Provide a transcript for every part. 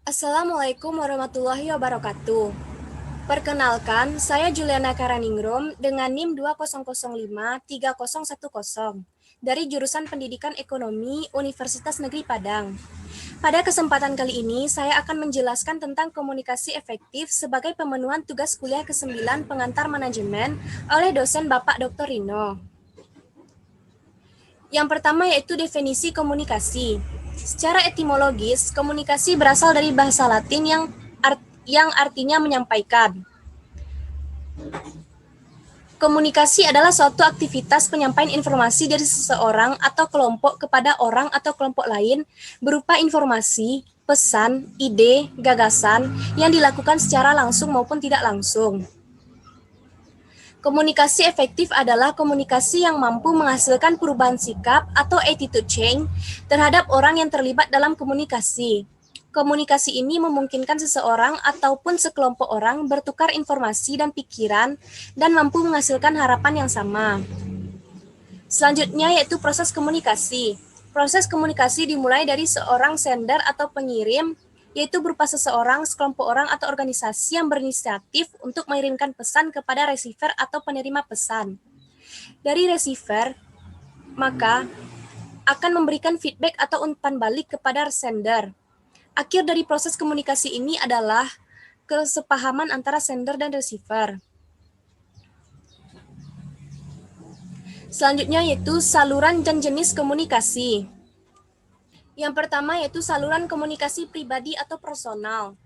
Assalamualaikum warahmatullahi wabarakatuh. Perkenalkan, saya Juliana Karaningrum dengan NIM 20053010 dari jurusan Pendidikan Ekonomi Universitas Negeri Padang. Pada kesempatan kali ini, saya akan menjelaskan tentang komunikasi efektif sebagai pemenuhan tugas kuliah ke-9 pengantar manajemen oleh dosen Bapak Dr. Rino. Yang pertama yaitu definisi komunikasi. Secara etimologis, komunikasi berasal dari bahasa Latin yang artinya menyampaikan. Komunikasi adalah suatu aktivitas penyampaian informasi dari seseorang atau kelompok kepada orang atau kelompok lain berupa informasi, pesan, ide, gagasan yang dilakukan secara langsung maupun tidak langsung. Komunikasi efektif adalah komunikasi yang mampu menghasilkan perubahan sikap atau attitude change terhadap orang yang terlibat dalam komunikasi. Komunikasi ini memungkinkan seseorang ataupun sekelompok orang bertukar informasi dan pikiran dan mampu menghasilkan harapan yang sama. Selanjutnya yaitu proses komunikasi. Proses komunikasi dimulai dari seorang sender atau pengirim, yaitu berupa seseorang, sekelompok orang, atau organisasi yang berinisiatif untuk mengirimkan pesan kepada receiver atau penerima pesan. Dari receiver, maka akan memberikan feedback atau umpan balik kepada sender. Akhir dari proses komunikasi ini adalah kesepahaman antara sender dan receiver. Selanjutnya yaitu saluran dan jenis komunikasi. Yang pertama yaitu saluran komunikasi pribadi atau personal.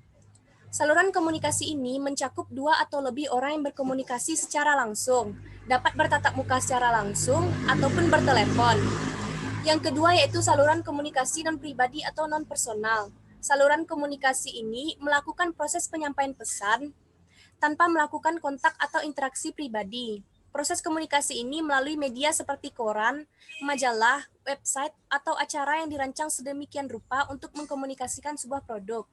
Saluran komunikasi ini mencakup 2 atau lebih orang yang berkomunikasi secara langsung, dapat bertatap muka secara langsung ataupun bertelepon. Yang kedua yaitu saluran komunikasi non-pribadi atau non-personal. Saluran komunikasi ini melakukan proses penyampaian pesan tanpa melakukan kontak atau interaksi pribadi. Proses komunikasi ini melalui media seperti koran, majalah, website, atau acara yang dirancang sedemikian rupa untuk mengkomunikasikan sebuah produk.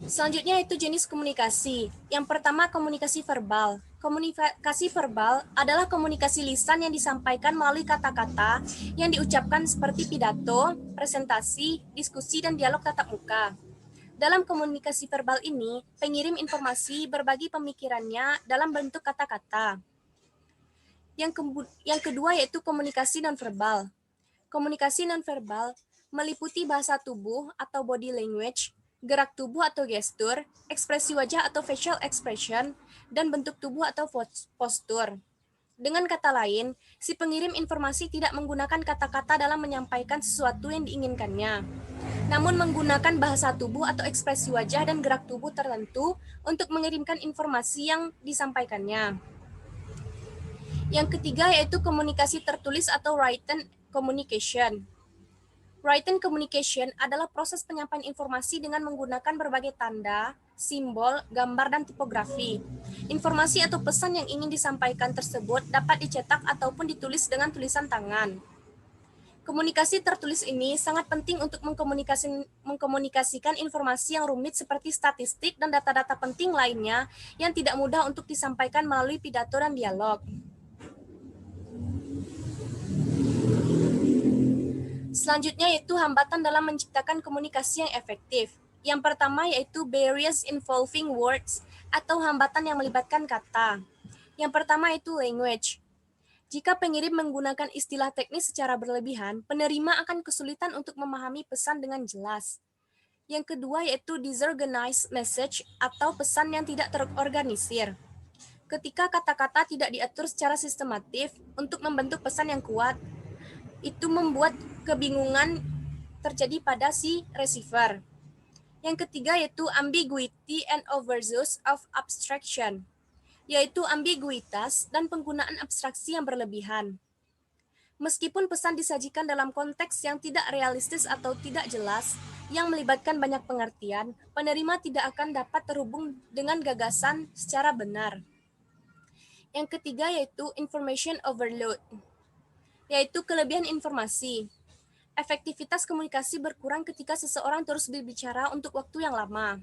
Selanjutnya itu jenis komunikasi. Yang pertama komunikasi verbal. Komunikasi verbal adalah komunikasi lisan yang disampaikan melalui kata-kata yang diucapkan seperti pidato, presentasi, diskusi, dan dialog tatap muka. Dalam komunikasi verbal ini, pengirim informasi berbagi pemikirannya dalam bentuk kata-kata. Yang kedua yaitu komunikasi nonverbal. Komunikasi nonverbal meliputi bahasa tubuh atau body language, gerak tubuh atau gestur, ekspresi wajah atau facial expression, dan bentuk tubuh atau postur. Dengan kata lain, si pengirim informasi tidak menggunakan kata-kata dalam menyampaikan sesuatu yang diinginkannya, namun menggunakan bahasa tubuh atau ekspresi wajah dan gerak tubuh tertentu untuk mengirimkan informasi yang disampaikannya. Yang ketiga yaitu komunikasi tertulis atau written communication. Written communication adalah proses penyampaian informasi dengan menggunakan berbagai tanda, simbol, gambar, dan tipografi. Informasi atau pesan yang ingin disampaikan tersebut dapat dicetak ataupun ditulis dengan tulisan tangan. Komunikasi tertulis ini sangat penting untuk mengkomunikasikan informasi yang rumit seperti statistik dan data-data penting lainnya yang tidak mudah untuk disampaikan melalui pidato dan dialog. Selanjutnya yaitu hambatan dalam menciptakan komunikasi yang efektif. Yang pertama yaitu barriers involving words atau hambatan yang melibatkan kata. Yang pertama itu language. Jika pengirim menggunakan istilah teknis secara berlebihan, penerima akan kesulitan untuk memahami pesan dengan jelas. Yang kedua yaitu disorganized message atau pesan yang tidak terorganisir. Ketika kata-kata tidak diatur secara sistematif untuk membentuk pesan yang kuat, itu membuat kebingungan terjadi pada si receiver. Yang ketiga yaitu ambiguity and overuse of abstraction, yaitu ambiguitas dan penggunaan abstraksi yang berlebihan. Meskipun pesan disajikan dalam konteks yang tidak realistis atau tidak jelas, yang melibatkan banyak pengertian, penerima tidak akan dapat terhubung dengan gagasan secara benar. Yang ketiga yaitu information overload, yaitu kelebihan informasi. Efektivitas komunikasi berkurang ketika seseorang terus berbicara untuk waktu yang lama.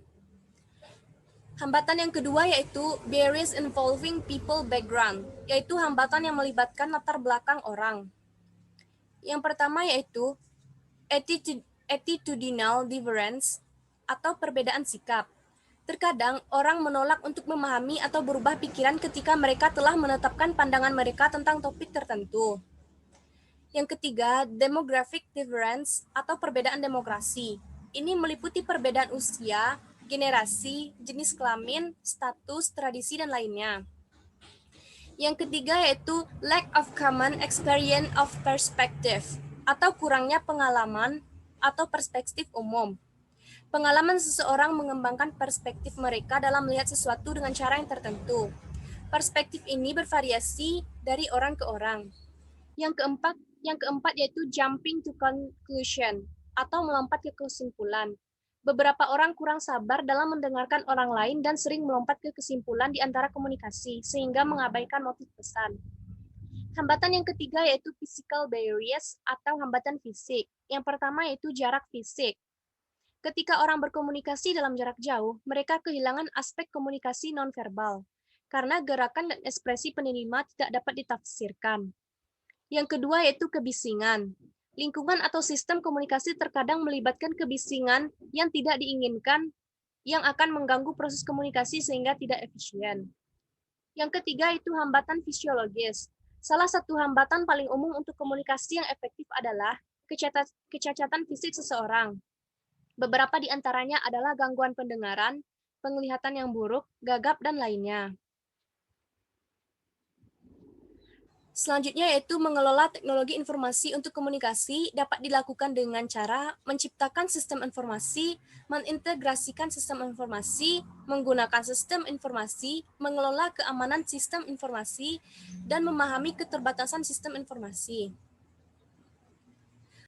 Hambatan yang kedua yaitu barriers involving people background, yaitu hambatan yang melibatkan latar belakang orang. Yang pertama yaitu attitudinal difference, atau perbedaan sikap. Terkadang orang menolak untuk memahami atau berubah pikiran ketika mereka telah menetapkan pandangan mereka tentang topik tertentu. Yang ketiga, demographic difference atau perbedaan demografi. Ini meliputi perbedaan usia, generasi, jenis kelamin, status, tradisi, dan lainnya. Yang ketiga yaitu lack of common experience of perspective atau kurangnya pengalaman atau perspektif umum. Pengalaman seseorang mengembangkan perspektif mereka dalam melihat sesuatu dengan cara yang tertentu. Perspektif ini bervariasi dari orang ke orang. Yang keempat yaitu jumping to conclusion atau melompat ke kesimpulan. Beberapa orang kurang sabar dalam mendengarkan orang lain dan sering melompat ke kesimpulan di antara komunikasi sehingga mengabaikan motif pesan. Hambatan yang ketiga yaitu physical barriers atau hambatan fisik. Yang pertama yaitu jarak fisik. Ketika orang berkomunikasi dalam jarak jauh, mereka kehilangan aspek komunikasi nonverbal karena gerakan dan ekspresi penerima tidak dapat ditafsirkan. Yang kedua yaitu kebisingan. Lingkungan atau sistem komunikasi terkadang melibatkan kebisingan yang tidak diinginkan yang akan mengganggu proses komunikasi sehingga tidak efisien. Yang ketiga itu hambatan fisiologis. Salah satu hambatan paling umum untuk komunikasi yang efektif adalah kecacatan fisik seseorang. Beberapa di antaranya adalah gangguan pendengaran, penglihatan yang buruk, gagap, dan lainnya. Selanjutnya yaitu mengelola teknologi informasi untuk komunikasi dapat dilakukan dengan cara menciptakan sistem informasi, mengintegrasikan sistem informasi, menggunakan sistem informasi, mengelola keamanan sistem informasi, dan memahami keterbatasan sistem informasi.